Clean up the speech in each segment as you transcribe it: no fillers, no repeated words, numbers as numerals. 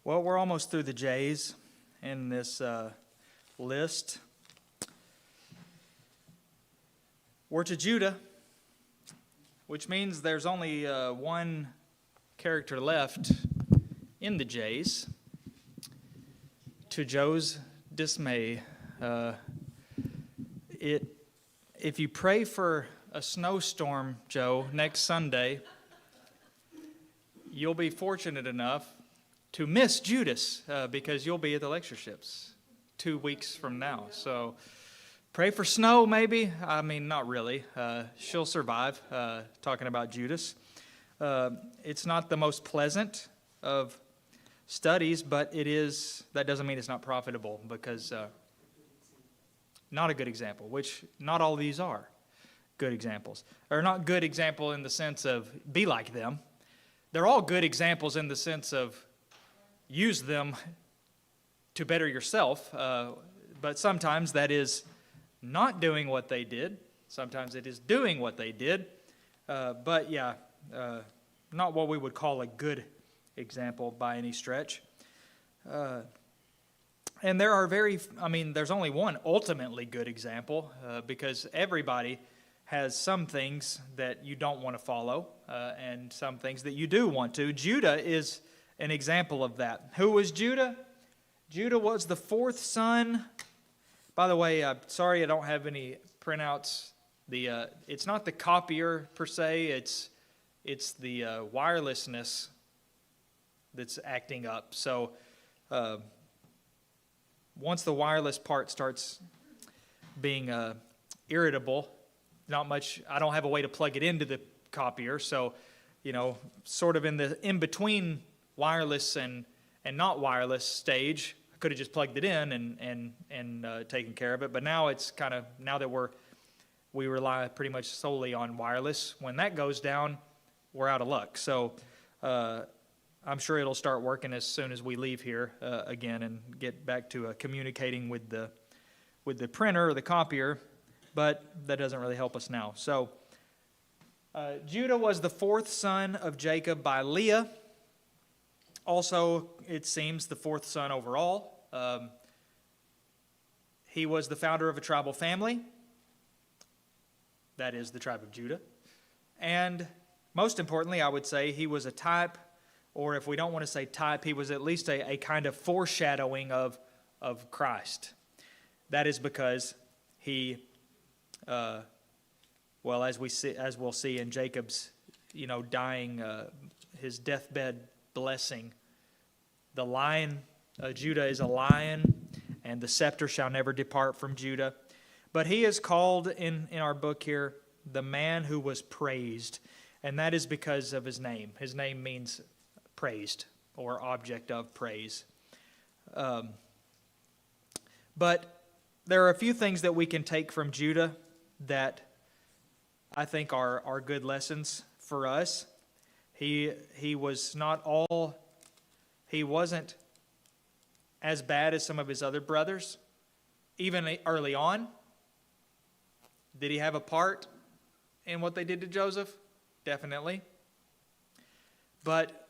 Well, we're almost through the J's in this list. We're to Judah, which means there's only one character left in the J's. To Joe's dismay, if you pray for a snowstorm, Joe, next Sunday, you'll be fortunate enough to miss Judas because you'll be at the lectureships 2 weeks from now. So pray for snow, maybe. I mean, not really. She'll survive, talking about Judas. It's not the most pleasant of studies, but it is. That doesn't mean it's not profitable, because not a good example, which not all of these are good examples. Or not good example in the sense of be like them. They're all good examples in the sense of use them to better yourself, but sometimes that is not doing what they did. Sometimes it is doing what they did. But yeah, not what we would call a good example by any stretch. And there are there's only one ultimately good example, because everybody has some things that you don't want to follow, and some things that you do want to. Judah is an example of that. Who was Judah? Judah was the fourth son. By the way, sorry I don't have any printouts. It's not the copier per se. It's the wirelessness that's acting up. So once the wireless part starts being irritable, not much. I don't have a way to plug it into the copier. So sort of in between wireless and not wireless stage, I could have just plugged it in and taken care of it. But now it's now that we rely pretty much solely on wireless. When that goes down, we're out of luck. So I'm sure it'll start working as soon as we leave here again and get back to communicating with the printer or the copier. But that doesn't really help us now. So Judah was the fourth son of Jacob by Leah. Also, it seems the fourth son overall. He was the founder of a tribal family. That is the tribe of Judah. And most importantly, I would say he was a type, or if we don't want to say type, he was at least a kind of foreshadowing of Christ. That is because he, as we'll see in Jacob's, dying, his deathbed blessing. The lion, Judah is a lion, and the scepter shall never depart from Judah. But he is called in our book here, the man who was praised. And that is because of his name. His name means praised, or object of praise. But there are a few things that we can take from Judah that I think are good lessons for us. He wasn't as bad as some of his other brothers, even early on. Did he have a part in what they did to Joseph? Definitely. But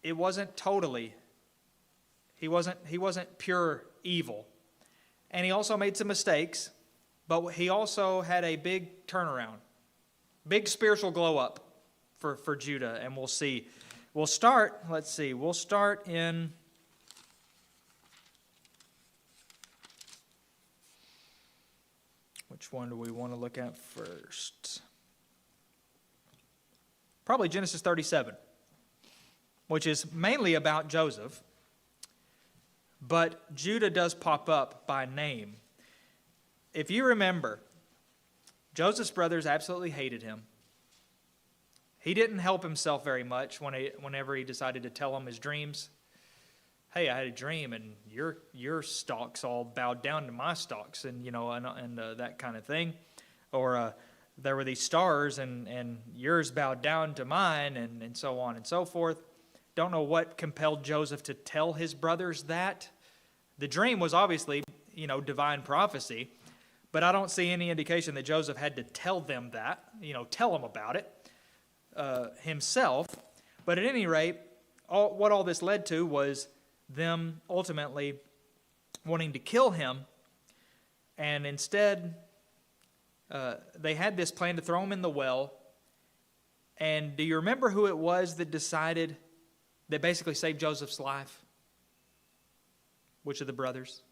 it wasn't totally. He wasn't pure evil. And he also made some mistakes, but he also had a big turnaround, big spiritual glow up for Judah, and we'll see. We'll start in which one do we want to look at first? Probably Genesis 37, which is mainly about Joseph, but Judah does pop up by name. If you remember, Joseph's brothers absolutely hated him. He didn't help himself very much whenever he decided to tell them his dreams. Hey, I had a dream, and your stalks all bowed down to my stalks, and that kind of thing. Or there were these stars, and yours bowed down to mine, and so on and so forth. Don't know what compelled Joseph to tell his brothers that. The dream was obviously, divine prophecy, but I don't see any indication that Joseph had to tell them that, tell them about it himself. But at any rate, what all this led to was them ultimately wanting to kill him, and instead they had this plan to throw him in the well. And do you remember who it was that decided, that basically saved Joseph's life? Which of the brothers?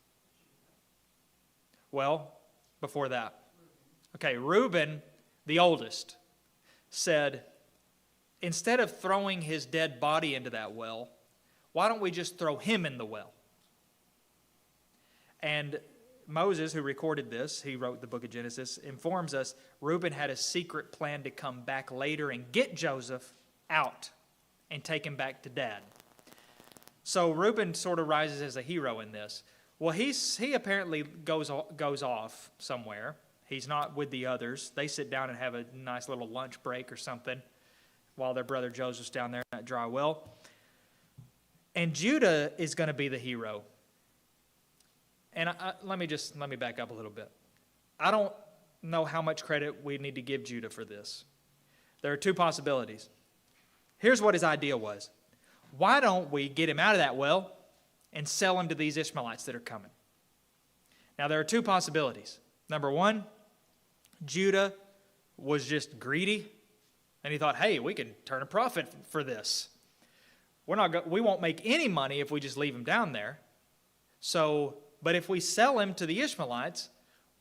Well, before that. Okay, Reuben, the oldest, said, instead of throwing his dead body into that well, why don't we just throw him in the well? And Moses, who recorded this, he wrote the book of Genesis, informs us Reuben had a secret plan to come back later and get Joseph out and take him back to dad. So Reuben sort of rises as a hero in this. Well, he apparently goes off somewhere. He's not with the others. They sit down and have a nice little lunch break or something while their brother Joseph's down there in that dry well. And Judah is going to be the hero. And let me back up a little bit. I don't know how much credit we need to give Judah for this. There are two possibilities. Here's what his idea was. Why don't we get him out of that well and sell him to these Ishmaelites that are coming? Now, there are two possibilities. Number one, Judah was just greedy, and he thought, hey, we can turn a profit for this. We won't make any money if we just leave him down there. But if we sell him to the Ishmaelites,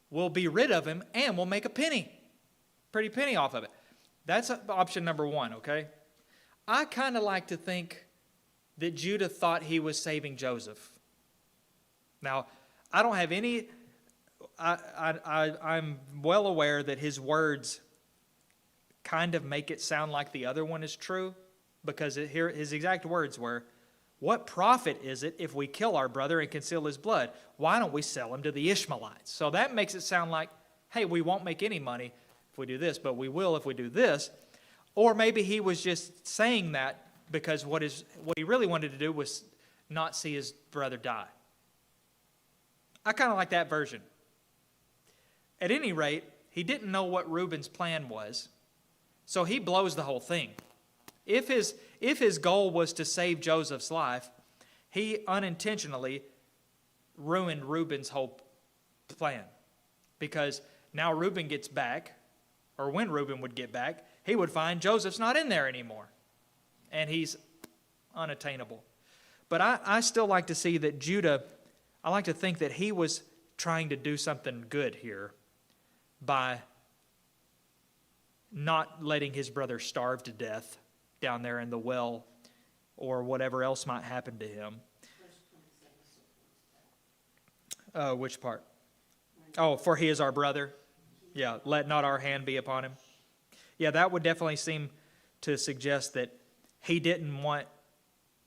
we'll be rid of him and we'll make a pretty penny off of it. That's option number one, okay? I kind of like to think that Judah thought he was saving Joseph. Now, I don't have any, I'm well aware that his words kind of make it sound like the other one is true, because his exact words were, what profit is it if we kill our brother and conceal his blood? Why don't we sell him to the Ishmaelites? So that makes it sound like, hey, we won't make any money if we do this, but we will if we do this. Or maybe he was just saying that because what he really wanted to do was not see his brother die. I kind of like that version. At any rate, he didn't know what Reuben's plan was, so he blows the whole thing. If his goal was to save Joseph's life, he unintentionally ruined Reuben's whole plan. Because now Reuben gets back, or when Reuben would get back, he would find Joseph's not in there anymore. And he's unattainable. But I still like to see that Judah, I like to think that he was trying to do something good here by not letting his brother starve to death down there in the well, or whatever else might happen to him. Which part? Oh, for he is our brother. Yeah, let not our hand be upon him. Yeah, that would definitely seem to suggest that he didn't want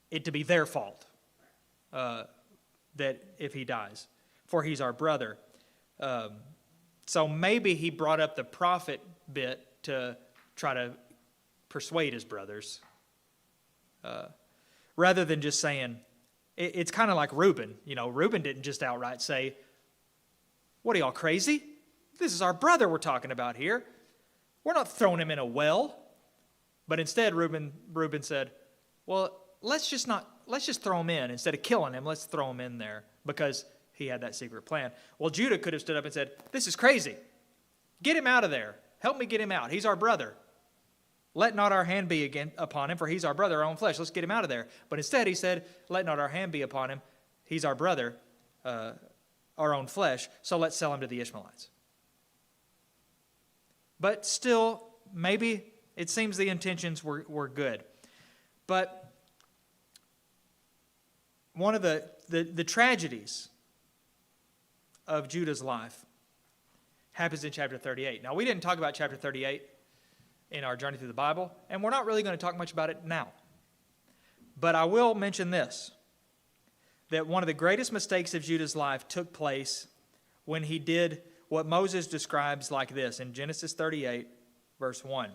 it to be their fault that if he dies. For he's our brother. So maybe he brought up the prophet bit to try to persuade his brothers, rather than just saying, it's kind of like Reuben. Reuben didn't just outright say, what are y'all, crazy? This is our brother we're talking about here. We're not throwing him in a well. But instead, Reuben said, well, let's just throw him in. Instead of killing him, let's throw him in there, because he had that secret plan. Well, Judah could have stood up and said, this is crazy. Get him out of there. Help me get him out. He's our brother. Let not our hand be again upon him, for he's our brother, our own flesh. Let's get him out of there. But instead he said, let not our hand be upon him. He's our brother, our own flesh. So let's sell him to the Ishmaelites. But still, maybe it seems the intentions were good. But one of the tragedies of Judah's life happens in chapter 38. Now, we didn't talk about chapter 38 in our journey through the Bible, and we're not really going to talk much about it now. But I will mention this, that one of the greatest mistakes of Judah's life took place when he did what Moses describes like this in Genesis 38, verse 1.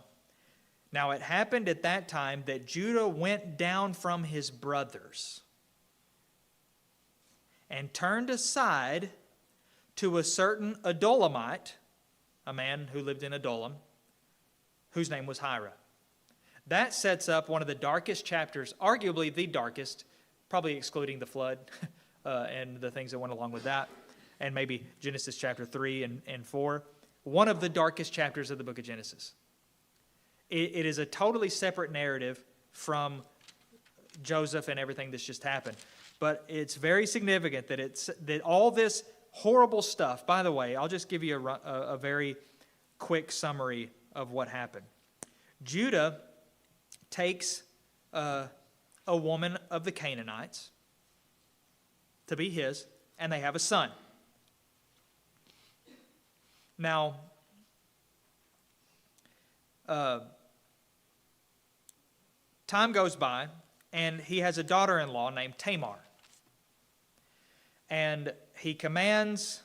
Now it happened at that time that Judah went down from his brothers and turned aside to a certain Adulamite, a man who lived in Adullam, whose name was Hira. That sets up one of the darkest chapters, arguably the darkest, probably excluding the flood and the things that went along with that, and maybe Genesis chapter 3 and 4. One of the darkest chapters of the book of Genesis. It is a totally separate narrative from Joseph and everything that's just happened. But it's very significant that all this horrible stuff, by the way, I'll just give you a very quick summary of what happened. Judah takes a woman of the Canaanites to be his, and they have a son. Now, time goes by, and he has a daughter-in-law named Tamar. And he commands,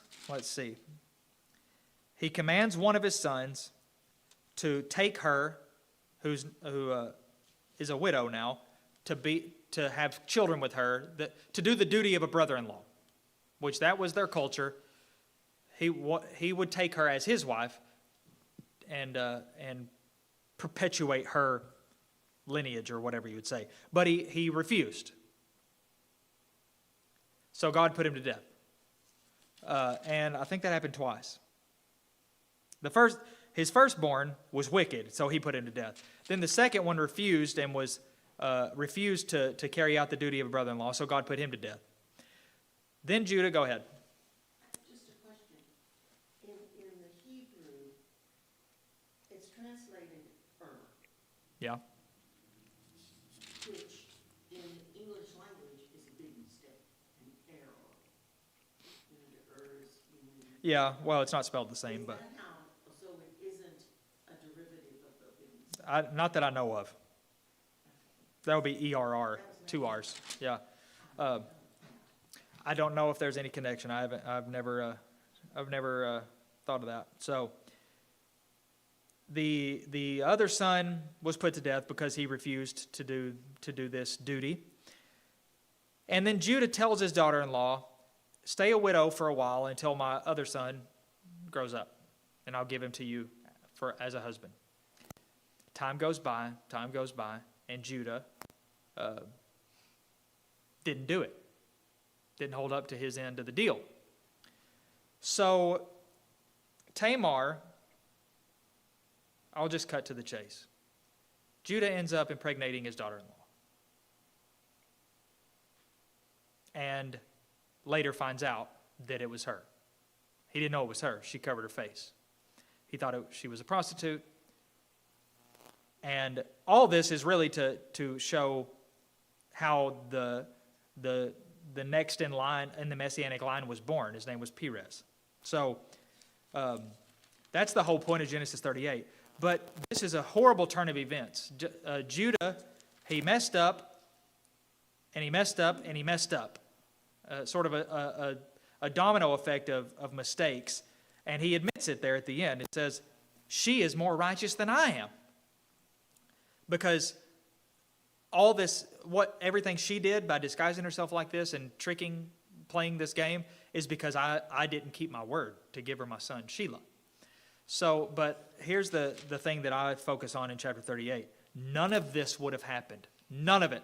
he commands one of his sons to take her, who is a widow now, to have children with her, to do the duty of a brother-in-law, which that was their culture. He would take her as his wife and perpetuate her lineage, or whatever you would say. But he refused. So God put him to death. And I think that happened twice. His firstborn was wicked, so he put him to death. Then the second one refused and refused to carry out the duty of a brother-in-law, so God put him to death. Then Judah, go ahead. Just a question. In the Hebrew, it's translated Yeah. which in English language is a big mistake, an error. Yeah, well, it's not spelled the same, but So it isn't a derivative of the big mistake? not that I know of. That would be ERR, 2 R's. Yeah. I don't know if there's any connection. I've never thought of that. So the other son was put to death because he refused to do this duty. And then Judah tells his daughter-in-law, "Stay a widow for a while until my other son grows up, and I'll give him to you as a husband." Time goes by, and Judah didn't do it. Didn't hold up to his end of the deal. So Tamar, I'll just cut to the chase. Judah ends up impregnating his daughter-in-law. And later finds out that it was her. He didn't know it was her. She covered her face. He thought she was a prostitute. And all this is really to show how the next in line, in the Messianic line, was born. His name was Perez. So that's the whole point of Genesis 38. But this is a horrible turn of events. Judah, he messed up, and he messed up, and he messed up. Sort of a domino effect of mistakes. And he admits it there at the end. It says, "She is more righteous than I am." Because all this, everything she did by disguising herself like this and playing this game, is because I didn't keep my word to give her my son, Shelah. So, but here's the thing that I focus on in chapter 38. None of this would have happened. None of it.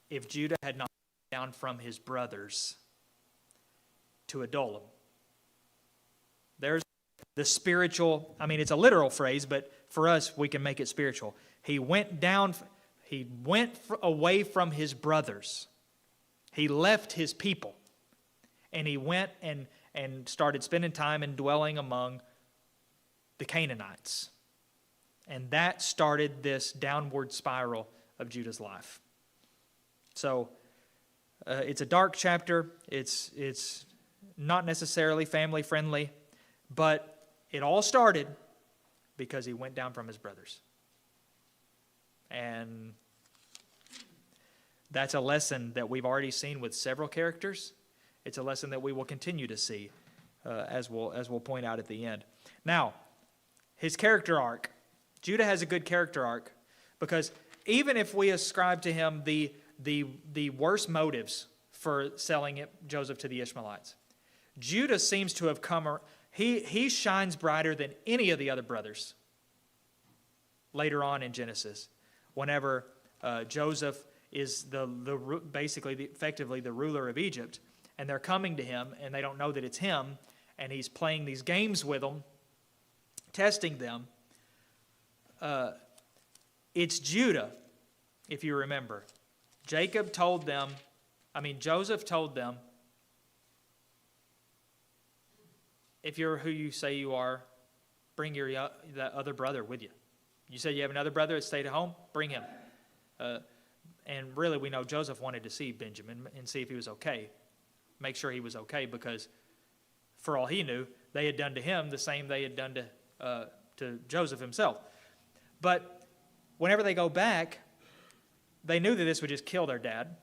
If Judah had not down from his brothers to Adullam. There's the spiritual, it's a literal phrase, but for us, we can make it spiritual. He went away from his brothers. He left his people. And he went and started spending time and dwelling among the Canaanites. And that started this downward spiral of Judah's life. So, it's a dark chapter. It's not necessarily family friendly, but it all started because he went down from his brothers. And that's a lesson that we've already seen with several characters. It's a lesson that we will continue to see, as we'll point out at the end. Now, his character arc. Judah has a good character arc because even if we ascribe to him the worst motives for selling Joseph to the Ishmaelites, Judah seems to have he shines brighter than any of the other brothers. later on in Genesis, whenever Joseph is effectively the ruler of Egypt, and they're coming to him, and they don't know that it's him, and he's playing these games with them, testing them. It's Judah, if you remember. Joseph told them, if you're who you say you are, bring that other brother with you. You say you have another brother that stayed at home? Bring him. And really, we know Joseph wanted to see Benjamin and see if he was okay. Make sure he was okay, because for all he knew, they had done to him the same they had done to Joseph himself. But whenever they go back, they knew that this would just kill their dad.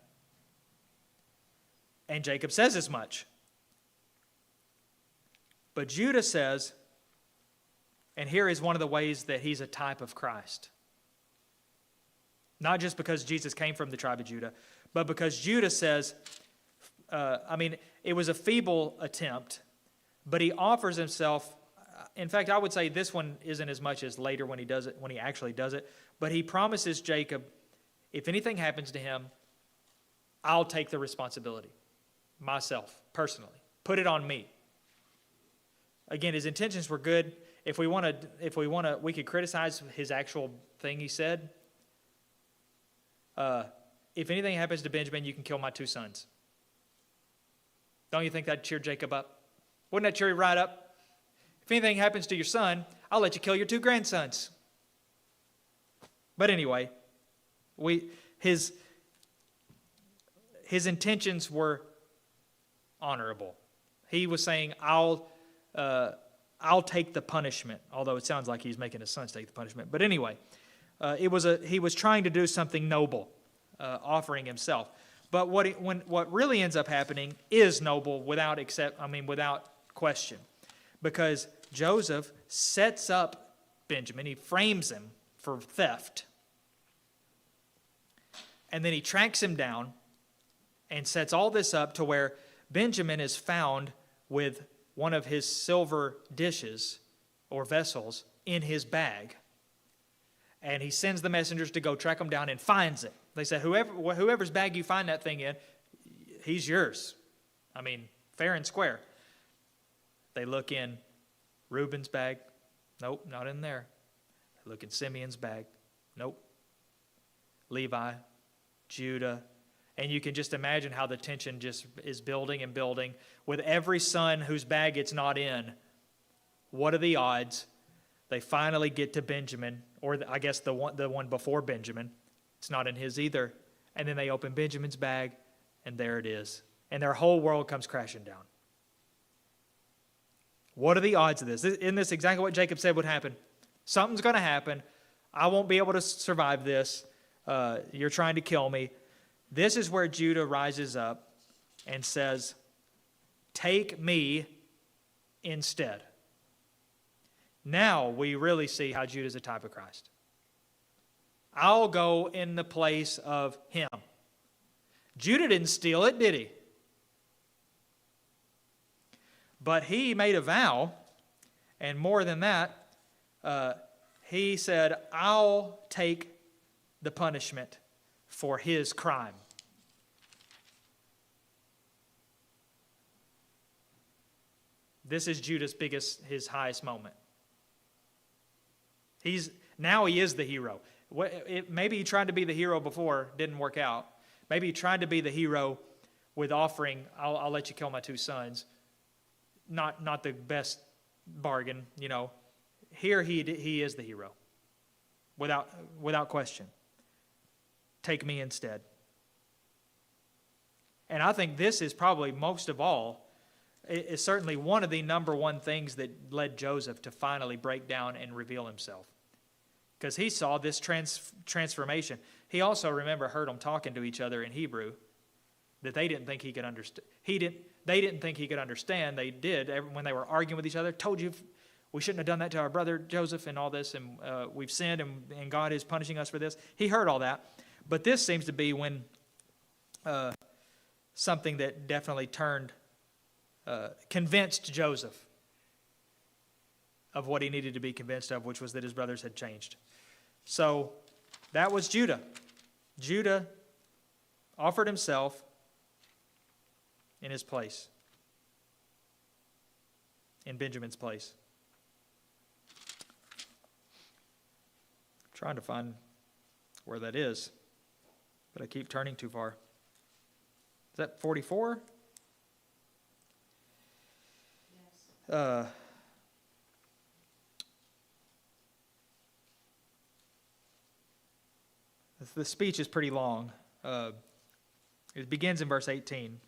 And Jacob says as much. But Judah says, and here is one of the ways that he's a type of Christ. Not just because Jesus came from the tribe of Judah, but because Judah says, it was a feeble attempt, but he offers himself. In fact, I would say this one isn't as much as later when he actually does it, but he promises Jacob, if anything happens to him, I'll take the responsibility myself, personally. Put it on me. Again, his intentions were good. If we we could criticize his actual thing he said. If anything happens to Benjamin, you can kill my 2 sons. Don't you think that'd cheer Jacob up? Wouldn't that cheer you right up? If anything happens to your son, I'll let you kill your 2 grandsons. But anyway, his intentions were honorable. He was saying, I'll take the punishment, although it sounds like he's making his sons take the punishment. But anyway, he was trying to do something noble, offering himself. But what really ends up happening is noble without question, because Joseph sets up Benjamin. He frames him for theft, and then he tracks him down and sets all this up to where Benjamin is found with one of his silver dishes or vessels in his bag. And he sends the messengers to go track him down and finds it. They said, whoever's bag you find that thing in, he's yours. Fair and square. They look in Reuben's bag. Nope, not in there. They look in Simeon's bag. Nope. Levi, Judah. And you can just imagine how the tension just is building and building. With every son whose bag it's not in, what are the odds? They finally get to Benjamin, or I guess the one before Benjamin. It's not in his either. And then they open Benjamin's bag, and there it is. And their whole world comes crashing down. What are the odds of this? Isn't this exactly what Jacob said would happen? Something's going to happen. I won't be able to survive this. You're trying to kill me. This is where Judah rises up and says, take me instead. Now we really see how Judah is a type of Christ. I'll go in the place of him. Judah didn't steal it, did he? But he made a vow, and more than that, he said, I'll take the punishment for his crime. This is Judah's his highest moment. Now he is the hero. Maybe he tried to be the hero before, didn't work out. Maybe he tried to be the hero with offering, I'll let you kill my 2 sons. Not the best bargain, Here he is the hero, without question. Take me instead. And I think this is probably most of all, is certainly one of the number one things that led Joseph to finally break down and reveal himself. Because he saw this transformation. He also, remember, heard them talking to each other in Hebrew that they didn't think he could understand. They didn't think he could understand. They did when they were arguing with each other. Told you we shouldn't have done that to our brother Joseph and all this, and we've sinned, and God is punishing us for this. He heard all that. But this seems to be when something that definitely convinced Joseph of what he needed to be convinced of, which was that his brothers had changed. So that was Judah. Judah offered himself in his place, in Benjamin's place. I'm trying to find where that is, but I keep turning too far. Is that 44? Yes. The speech is pretty long. It begins in verse 18.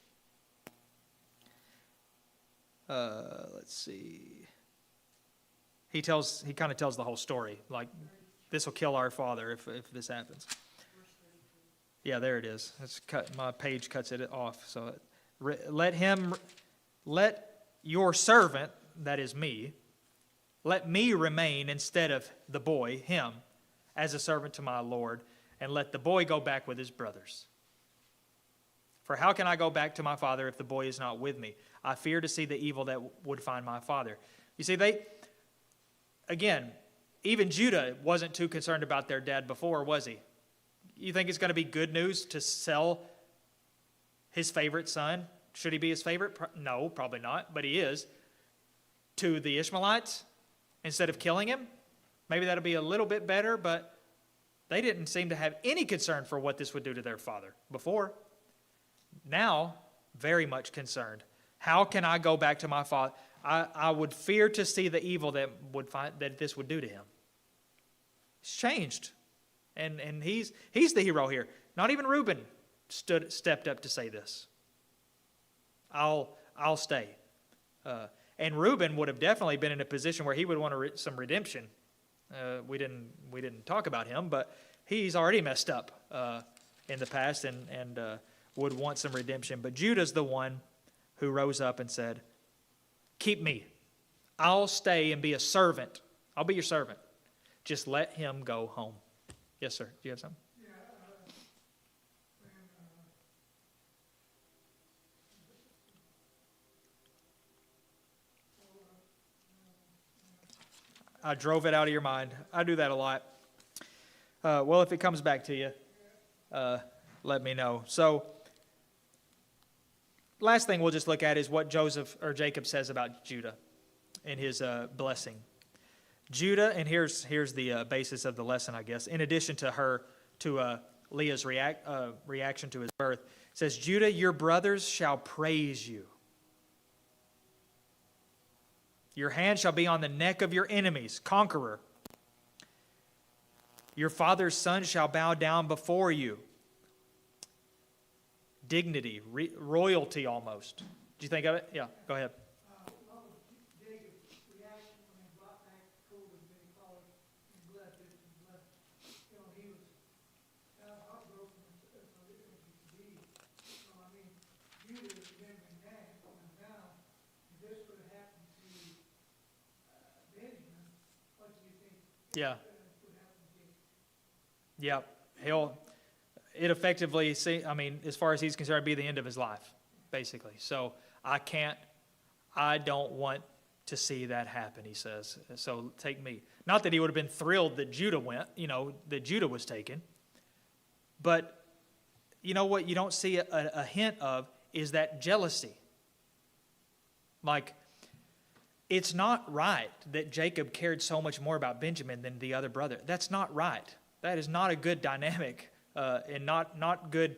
Let's see. He kind of tells the whole story. Like, this will kill our father if this happens. Yeah, there it is. My page cuts it off. So let your servant, that is me, let me remain instead of the boy, him, as a servant to my Lord, and let the boy go back with his brothers. For how can I go back to my father if the boy is not with me? I fear to see the evil that would find my father. You see, even Judah wasn't too concerned about their dad before, was he? You think it's going to be good news to sell his favorite son? Should he be his favorite? No, probably not, but he is. To the Ishmaelites instead of killing him? Maybe that'll be a little bit better, but they didn't seem to have any concern for what this would do to their father before. Now, very much concerned. How can I go back to my father? I would fear to see the evil that this would do to him. It's changed. And he's the hero here. Not even Reuben stepped up to say this. I'll stay. And Reuben would have definitely been in a position where he would want some redemption. We didn't talk about him, but he's already messed up in the past and would want some redemption. But Judah's the one who rose up and said, keep me. I'll stay and be a servant. I'll be your servant. Just let him go home. Yes, sir. Do you have something? I drove it out of your mind. I do that a lot. Well, if it comes back to you, let me know. So, last thing we'll just look at is what Jacob says about Judah in his blessing. Judah, and here's the basis of the lesson, I guess. In addition to Leah's reaction to his birth, it says, Judah, your brothers shall praise you. Your hand shall be on the neck of your enemies, conqueror. Your father's son shall bow down before you. Dignity, royalty almost. Did you think of it? Yeah, go ahead. What was Jacob's reaction when he brought back the colt and then he called it and blessed it and blessed it? He was heartbroken as he could be. So, Judah is remembering that going down. If this would have happened to Benjamin, what do you think Yeah. would happen to Jacob? Yeah. It effectively, as far as he's concerned, be the end of his life, basically. So I don't want to see that happen, he says. So take me. Not that he would have been thrilled that Judah went, that Judah was taken. But you know what you don't see a hint of is that jealousy. Like, it's not right that Jacob cared so much more about Benjamin than the other brother. That's not right. That is not a good dynamic. And not good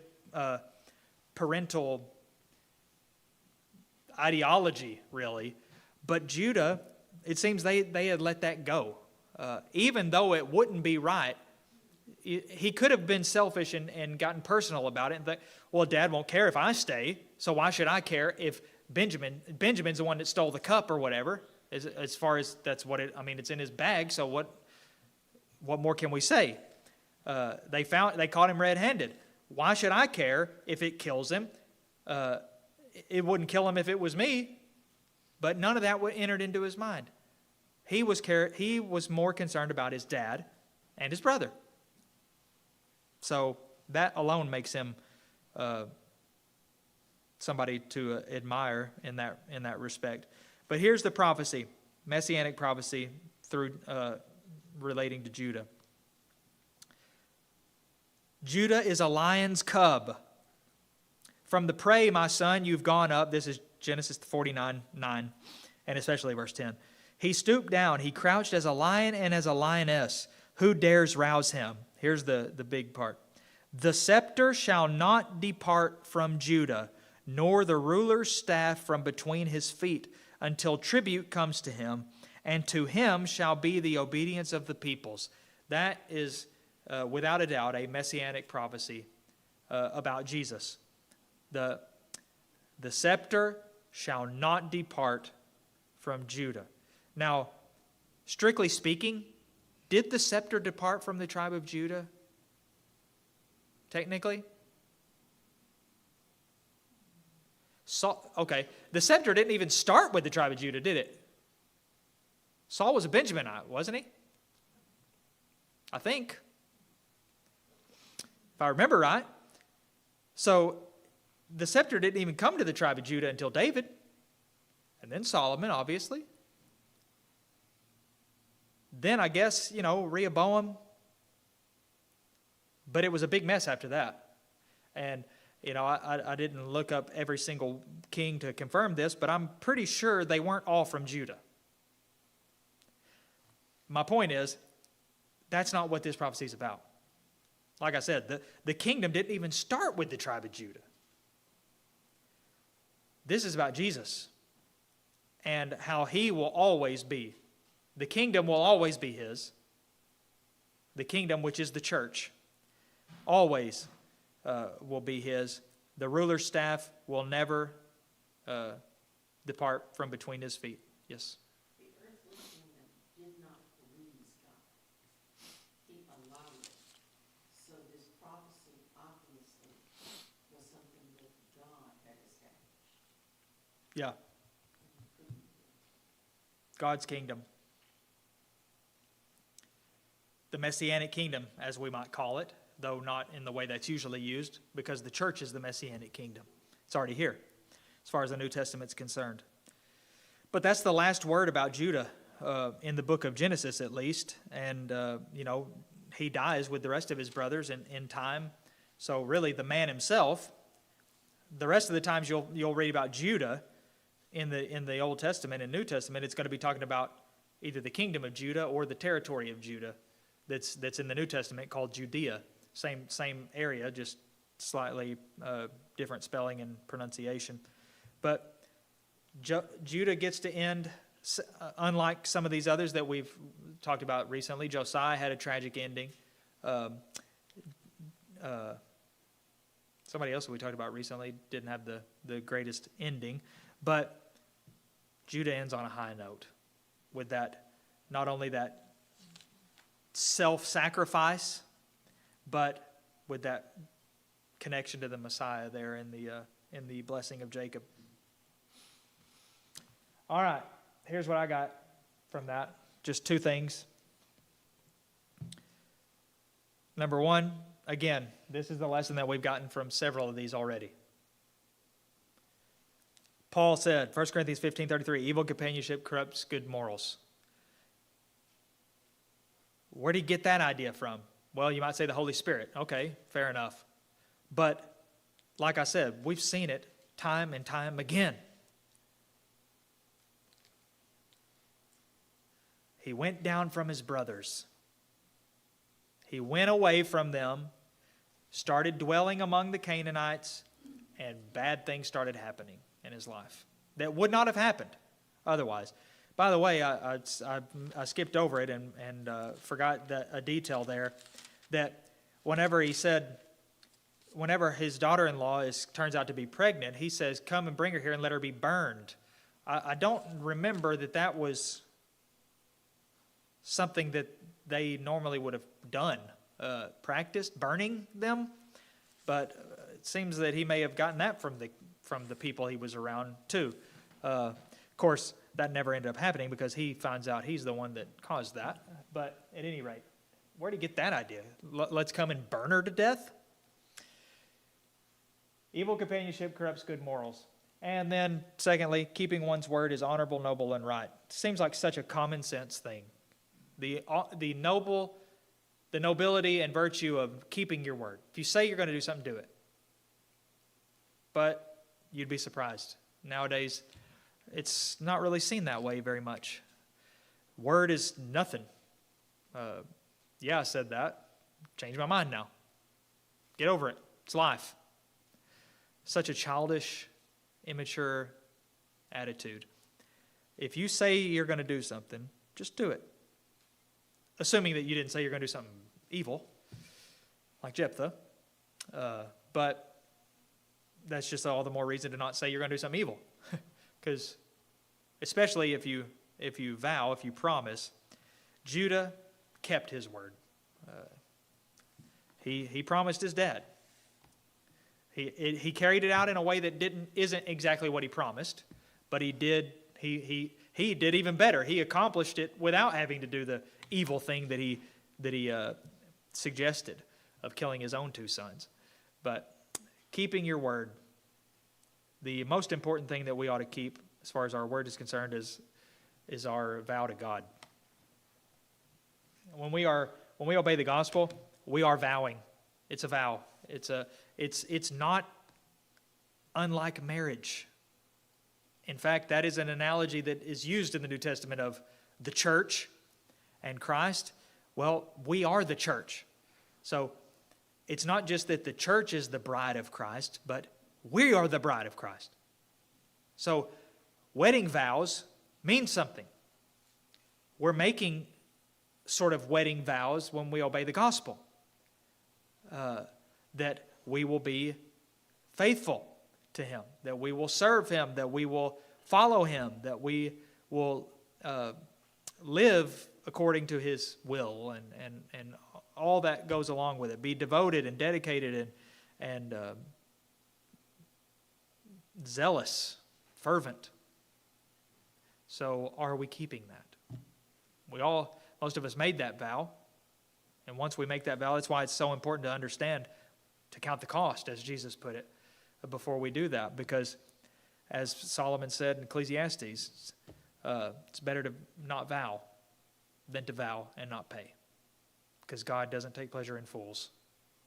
parental ideology, really. But Judah, it seems they had let that go. Even though it wouldn't be right, he could have been selfish and gotten personal about it and thought, well, Dad won't care if I stay, so why should I care if Benjamin's the one that stole the cup or whatever, as far as that's what it's in his bag, so what more can we say? They caught him red-handed. Why should I care if it kills him? It wouldn't kill him if it was me. But none of that entered into his mind. He was more concerned about his dad and his brother. So that alone makes him somebody to admire in that respect. But here's the prophecy, messianic prophecy through relating to Judah. Judah is a lion's cub. From the prey, my son, you've gone up. This is Genesis 49:9, and especially verse 10. He stooped down. He crouched as a lion and as a lioness. Who dares rouse him? Here's the big part. The scepter shall not depart from Judah, nor the ruler's staff from between his feet, until tribute comes to him, and to him shall be the obedience of the peoples. That is, without a doubt, a messianic prophecy about Jesus. The scepter shall not depart from Judah. Now, strictly speaking, did the scepter depart from the tribe of Judah? Technically? Okay, the scepter didn't even start with the tribe of Judah, did it? Saul was a Benjaminite, wasn't he? I think. If I remember right. So, the scepter didn't even come to the tribe of Judah until David. And then Solomon, obviously. Then, I guess, Rehoboam. But it was a big mess after that. And, I didn't look up every single king to confirm this, but I'm pretty sure they weren't all from Judah. My point is, that's not what this prophecy is about. Like I said, the kingdom didn't even start with the tribe of Judah. This is about Jesus and how he will always be. The kingdom will always be his. The kingdom, which is the church, always will be his. The ruler's staff will never depart from between his feet. Yes? The earthly kingdom did not please God. He allowed it. So this prophecy obviously was something that God had established. Yeah. God's kingdom. The Messianic kingdom, as we might call it, though not in the way that's usually used, because the church is the Messianic kingdom. It's already here, as far as the New Testament's concerned. But that's the last word about Judah, in the book of Genesis at least. And, he dies with the rest of his brothers in time. So really the man himself, the rest of the times you'll read about Judah in the Old Testament and New Testament, it's going to be talking about either the kingdom of Judah or the territory of Judah that's in the New Testament called Judea. Same area, just slightly different spelling and pronunciation. But Judah gets to end, unlike some of these others that we've talked about recently. Josiah had a tragic ending. Somebody else that we talked about recently didn't have the greatest ending. But Judah ends on a high note with that, not only that self-sacrifice, but with that connection to the Messiah there in the blessing of Jacob. All right, here's what I got from that. Just two things. Number one, again, this is the lesson that we've gotten from several of these already. Paul said, 1 Corinthians 15:33, evil companionship corrupts good morals. Where did he get that idea from? Well, you might say the Holy Spirit. Okay, fair enough. But like I said, we've seen it time and time again. He went down from his brothers. He went away from them, started dwelling among the Canaanites, and bad things started happening in his life that would not have happened otherwise. By the way, I skipped over it and forgot a detail there, that whenever he said, whenever his daughter-in-law turns out to be pregnant, he says, come and bring her here and let her be burned. I don't remember that was something that they normally would have done, practiced burning them, but it seems that he may have gotten that from the people he was around too. Of course, that never ended up happening because he finds out he's the one that caused that. But at any rate, where did he get that idea? Let's come and burn her to death? Evil companionship corrupts good morals. And then, secondly, keeping one's word is honorable, noble, and right. Seems like such a common sense thing. The the nobility and virtue of keeping your word. If you say you're going to do something, do it. But you'd be surprised. Nowadays, it's not really seen that way very much. Word is nothing. Yeah, I said that. Changed my mind now. Get over it. It's life. Such a childish, immature attitude. If you say you're going to do something, just do it. Assuming that you didn't say you're going to do something evil, like Jephthah. But that's just all the more reason to not say you're going to do something evil. Because especially if you vow, if you promise, Judah kept his word. He promised his dad. He carried it out in a way that isn't exactly what he promised, but he did even better. He accomplished it without having to do the evil thing that he suggested of killing his own two sons. But keeping your word, the most important thing that we ought to keep as far as our word is concerned is our vow to God. When we obey the gospel, we are vowing. It's a vow. It's not unlike marriage. In fact, that is an analogy that is used in the New Testament of the church and Christ. Well, we are the church. So it's not just that the church is the bride of Christ, but we are the bride of Christ. So wedding vows mean something. We're making sort of wedding vows when we obey the gospel. That we will be faithful to Him, that we will serve Him, that we will follow Him, that we will live according to His will, and all that goes along with it. Be devoted and dedicated and zealous, fervent. So are we keeping that? Most of us made that vow. And once we make that vow, that's why it's so important to understand, to count the cost, as Jesus put it, before we do that. Because as Solomon said in Ecclesiastes, it's better to not vow than to vow and not pay. Because God doesn't take pleasure in fools,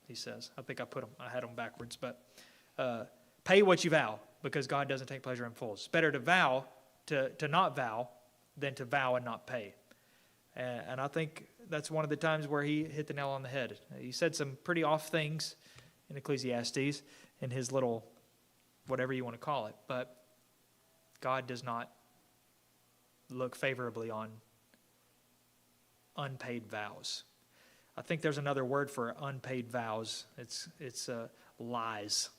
he says. I think I had them backwards, but pay what you vow, because God doesn't take pleasure in fools. It's better to vow, to not vow, than to vow and not pay. And I think that's one of the times where he hit the nail on the head. He said some pretty off things in Ecclesiastes, in his little, whatever you want to call it. But God does not look favorably on unpaid vows. I think there's another word for unpaid vows. It's lies.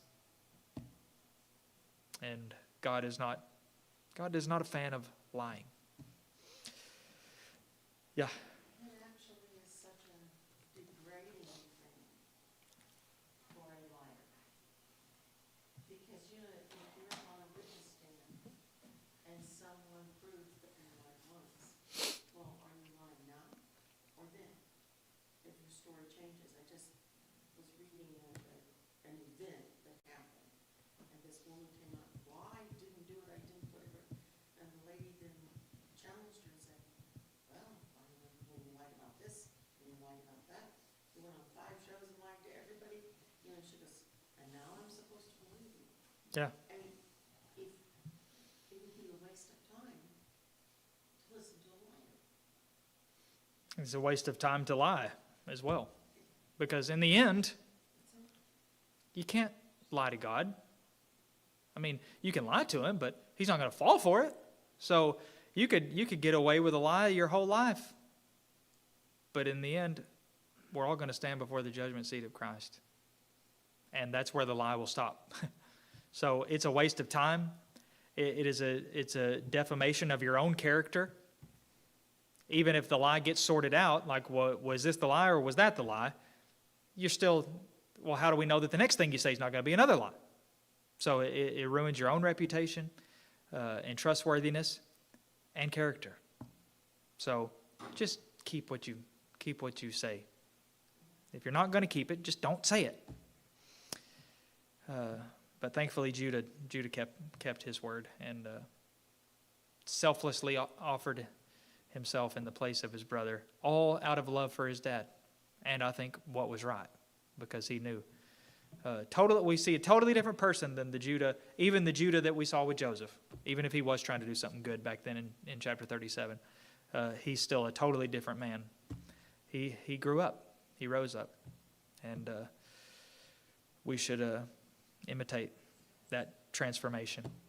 And God is not a fan of lying. Yeah. It actually is such a degrading thing for a liar. Because, if you're on a witness stand and someone proves that you lied once, well, are you lying now or then? If your story changes. I just was reading an event that happened, and this woman came out, well, I didn't do it, I didn't put it, and the lady then challenged her and said, well, I remember when you lied about this, and you lied about that. You went on 5 shows and lied to everybody. She goes, and now I'm supposed to believe you. Yeah. I mean, it would be a waste of time to listen to a liar. It's a waste of time to lie as well. Because in the end, you can't lie to God. I mean, you can lie to Him, but He's not going to fall for it. So you could get away with a lie your whole life. But in the end, we're all going to stand before the judgment seat of Christ. And that's where the lie will stop. So it's a waste of time. It's a defamation of your own character. Even if the lie gets sorted out, like, was this the lie or was that the lie? You're still, well, how do we know that the next thing you say is not going to be another lie? So it ruins your own reputation and trustworthiness and character. So just keep what you say. If you're not going to keep it, just don't say it. But thankfully, Judah kept his word and selflessly offered himself in the place of his brother, all out of love for his dad. and I think what was right, because he knew. We see a totally different person than the Judah that we saw with Joseph. Even if he was trying to do something good back then in chapter 37, he's still a totally different man. He grew up. He rose up. And we should imitate that transformation.